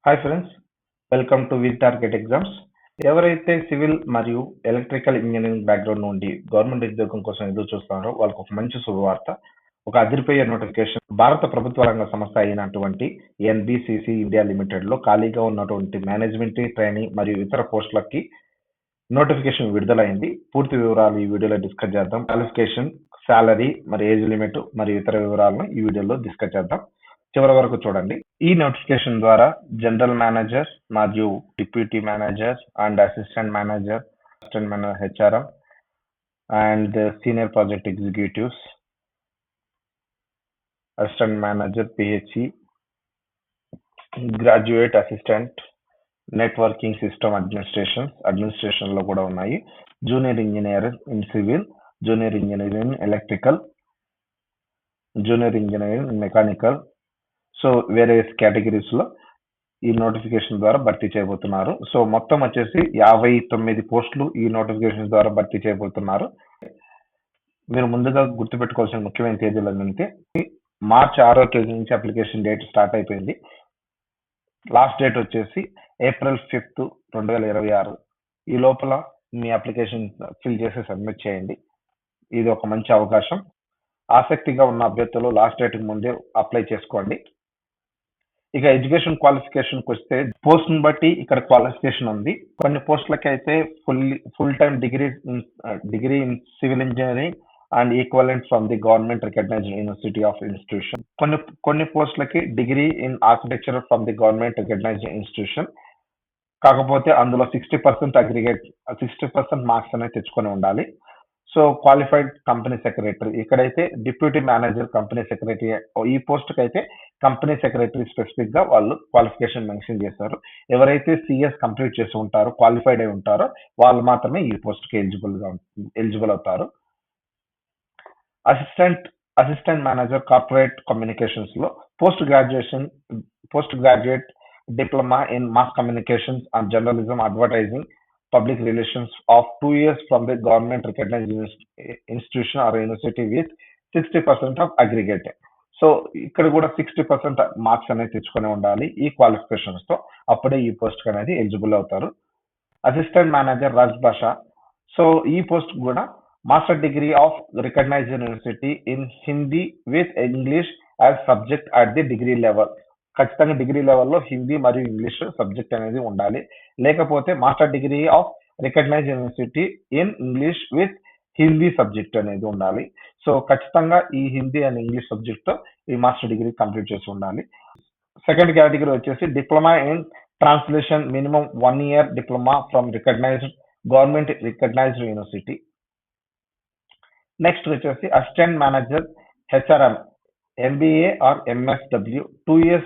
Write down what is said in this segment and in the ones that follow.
Hi friends, welcome to with target exams. ఎవరైతే civil మరియు electrical engineering background నుండి government ఉద్యోగం కోసం ఎదురు చూస్తున్నారో వాళ్ళకు ఒక మంచి శుభవార్త. ఒక అదిరిపోయే నోటిఫికేషన్ భారత ప్రభుత్వ రంగ సంస్థ అయినటువంటి ఎన్బిసిసి ఇండియా లిమిటెడ్ లో ఖాళీగా ఉన్నటువంటి మేనేజ్మెంట్ ట్రైనింగ్ మరియు ఇతర పోస్టులకి నోటిఫికేషన్ విడుదలైంది. పూర్తి వివరాలు ఈ వీడియోలో డిస్కస్ చేద్దాం. క్వాలిఫికేషన్, సాలరీ, మరి ఏజ్ లిమిట్ మరియు ఇతర వివరాలను ఈ వీడియోలో డిస్కస్ చేద్దాం. చివరి వరకు చూడండి. ఈ నోటిఫికేషన్ ద్వారా జనరల్ మేనేజర్ మరియు deputy manager and assistant manager HRM and senior project executives, assistant manager PHE, graduate assistant networking system administration లో కూడా ఉన్నాయి. Junior engineer in civil, junior engineer in electrical, junior engineer in mechanical. So various categories లో ఈ notification ద్వారా భర్తీ చేయబోతున్నారు. So మొత్తం వచ్చేసి 59 పోస్టులు ఈ నోటిఫికేషన్ ద్వారా భర్తీ చేయబోతున్నారు. మీరు ముందుగా గుర్తుపెట్టుకోవాల్సిన ముఖ్యమైన తేదీలు ఏంటంటే మార్చి 6వ తేదీ నుంచి అప్లికేషన్ డేట్ స్టార్ట్ అయిపోయింది. లాస్ట్ డేట్ వచ్చేసి ఏప్రిల్ 5th, 2026. ఈ లోపల మీ అప్లికేషన్ ఫిల్ చేసి సబ్మిట్ చేయండి. ఇది ఒక మంచి అవకాశం. ఆసక్తిగా ఉన్న అభ్యర్థులు లాస్ట్ డేట్ ముందే అప్లై చేసుకోండి. ఇక ఎడ్యుకేషన్ క్వాలిఫికేషన్కి వస్తే పోస్ట్ ని బట్టి ఇక్కడ క్వాలిఫికేషన్ ఉంది. కొన్ని పోస్టులకి అయితే full time degree in civil engineering and equivalent from the government recognised university of institution. కొన్ని పోస్టులకి degree in architecture from the government recognised institution. కాకపోతే అందులో 60% మార్క్స్ అనేది తెచ్చుకొని ఉండాలి. సో క్వాలిఫైడ్ కంపెనీ సెక్రటరీ, ఇక్కడైతే డిప్యూటీ మేనేజర్ కంపెనీ సెక్రటరీ, ఈ post కి అయితే కంపెనీ సెక్రటరీ స్పెసిఫిక్ గా వాళ్ళు క్వాలిఫికేషన్ మెన్షన్ చేశారు. ఎవరైతే సిఎస్ కంప్లీట్ చేసి ఉంటారో, క్వాలిఫైడ్ అయి ఉంటారో వాళ్ళు మాత్రమే ఈ పోస్ట్ కి ఎలిజిబుల్ అవుతారు. అసిస్టెంట్ మేనేజర్ కార్పొరేట్ కమ్యూనికేషన్స్ లో post graduate diploma in mass communications and journalism, advertising, public relations of 2 years from the government recognized institution or university with 60% of aggregate. So ఇక్కడ కూడా 60% మార్క్స్ అనేది తెచ్చుకొని ఉండాలి ఈ qualifications తో. అప్పుడే ఈ పోస్ట్ అనేది ఎలిజిబుల్ అవుతారు. అసిస్టెంట్ మేనేజర్ రాజ్భాష, సో ఈ పోస్ట్ కూడా master degree of recognised university in Hindi with English as subject at the degree level. ఖచ్చితంగా డిగ్రీ లెవెల్లో హిందీ మరియు ఇంగ్లీష్ సబ్జెక్ట్ అనేది ఉండాలి. లేకపోతే master degree of recognised university in English with Hindi subject అనేది ఉండాలి. సో ఖచ్చితంగా ఈ హిందీ అండ్ ఇంగ్లీష్ సబ్జెక్ట్ తో ఈ మాస్టర్ డిగ్రీ కంప్లీట్ చేసి ఉండాలి. సెకండ్ కేటగిరీ వచ్చేసి diploma in translation, minimum 1 year diploma from government recognised university. Next వచ్చేసి assistant manager HRM, MBA or MSW, 2 years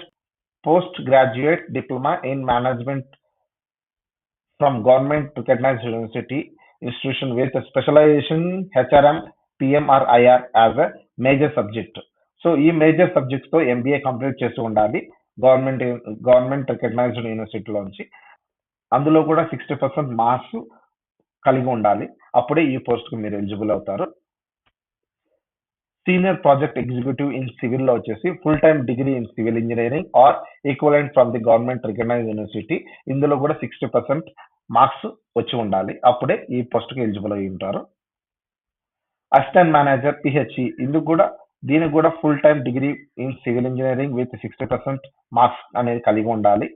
postgraduate diploma in management from government recognized university institution with a specialization HRM, PM or IR as a major subject. So ఈ major subjects తో MBA complete చేసి ఉండాలి government recognised యూనివర్సిటీలోంచి. అందులో కూడా 60% marks కలిగి ఉండాలి. అప్పుడే ఈ పోస్ట్ కు మీరు ఎలిజిబుల్ అవుతారు. Senior project executive in civil లో వచ్చేసి full time degree in civil engineering or equivalent from the government recognised university. ఇందులో కూడా 60% మార్క్స్ వచ్చి ఉండాలి. అప్పుడే ఈ పోస్ట్ కి ఎలిజిబుల్ అయి ఉంటారు. అసిస్టెంట్ మేనేజర్ పిహెచ్ఈ, దీనికి కూడా full time degree in civil engineering with 60% marks అనేది కలిగి ఉండాలి.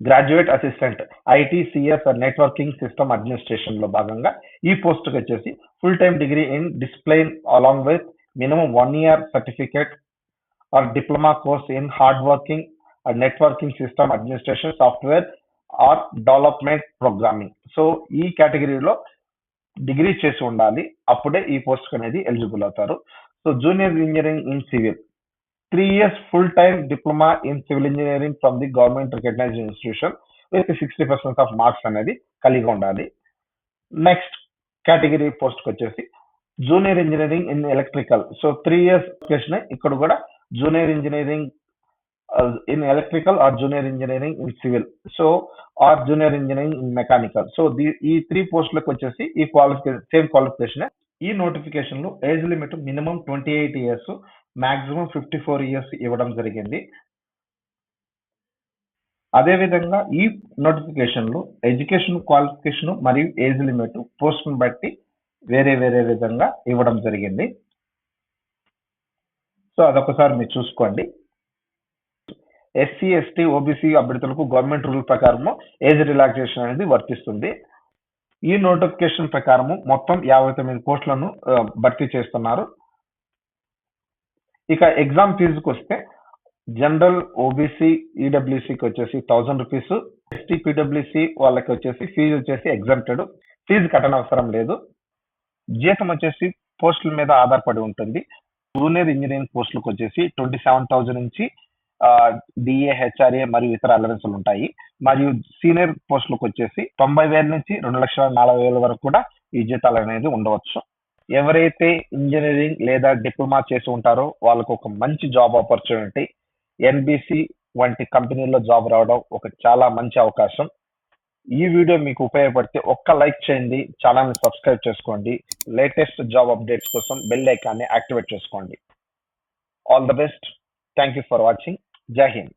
Graduate assistant IT, CS networking system administration లో భాగంగా ఈ పోస్ట్ కి వచ్చేసి full time degree in discipline along with minimum 1 year certificate or diploma course in hard working networking system administration, software or development programming. So ఈ కేటగిరీలో degree చేసి ఉండాలి. అప్పుడే ఈ పోస్ట్ అనేది ఎలిజిబుల్ అవుతారు. So junior engineering in civil, 3 years full-time diploma in civil engineering from the government recognized institution with 60% of marks అనేది కలిగి ఉండాలి. నెక్స్ట్ కేటగిరీ పోస్ట్ వచ్చేసి junior engineering in electrical. So 3 years ఇక్కడ కూడా junior engineering in electrical or junior engineering in civil, so or junior engineering in mechanical. So ఈ 3 పోస్టులకు వచ్చేసి ఈ సేమ్ క్వాలిఫికేషన్. ఈ నోటిఫికేషన్ లో age limit minimum 28 years, maximum 54 years ఇవ్వడం జరిగింది. అదేవిధంగా ఈ నోటిఫికేషన్లు ఎడ్యుకేషన్ క్వాలిఫికేషన్ మరియు ఏజ్ లిమిట్ పోస్ట్ను బట్టి వేరే వేరే విధంగా ఇవ్వడం జరిగింది. సో అదొకసారి మీరు చూసుకోండి. ఎస్సీ ఎస్టీ ఓబీసీ అభ్యర్థులకు గవర్నమెంట్ రూల్ ప్రకారము ఏజ్ రిలాక్సేషన్ అనేది వర్తిస్తుంది. ఈ నోటిఫికేషన్ ప్రకారము మొత్తం 59 పోస్టులను భర్తీ చేస్తున్నారు. ఇక ఎగ్జామ్ ఫీజుకి వస్తే జనరల్ ఓబీసీ ఈడబ్ల్యూసీకి వచ్చేసి 1000 రూపీస్, ఎస్టీ పీడబ్ల్యూసీ వాళ్ళకి వచ్చేసి ఫీజు వచ్చేసి ఎగ్జామ్టెడ్, ఫీజు కట్టనవసరం లేదు. జీతం వచ్చేసి పోస్టుల మీద ఆధారపడి ఉంటుంది. జూనియర్ ఇంజనీరింగ్ పోస్టులకు వచ్చేసి 27,000 నుంచి డిఏ, హెచ్ఆర్ఏ మరియు ఇతర అలవెన్సులు ఉంటాయి. మరియు సీనియర్ పోస్టులకు వచ్చేసి 90,000 నుంచి 2,40,000 వరకు కూడా ఈ జీతాలు అనేది ఉండవచ్చు. ఎవరైతే ఇంజనీరింగ్ లేదా డిప్లొమా చేసి ఉంటారో వాళ్ళకు ఒక మంచి జాబ్ ఆపర్చునిటీ, ఎన్బిసి వంటి కంపెనీల్లో జాబ్ రావడం ఒక చాలా మంచి అవకాశం. ఈ వీడియో మీకు ఉపయోగపడితే ఒక్క లైక్ చేయండి, ఛానల్ని సబ్స్క్రైబ్ చేసుకోండి. లేటెస్ట్ జాబ్ అప్డేట్స్ కోసం బెల్ ఐకాన్ని యాక్టివేట్ చేసుకోండి. All the best. Thank you for watching. జై హింద్.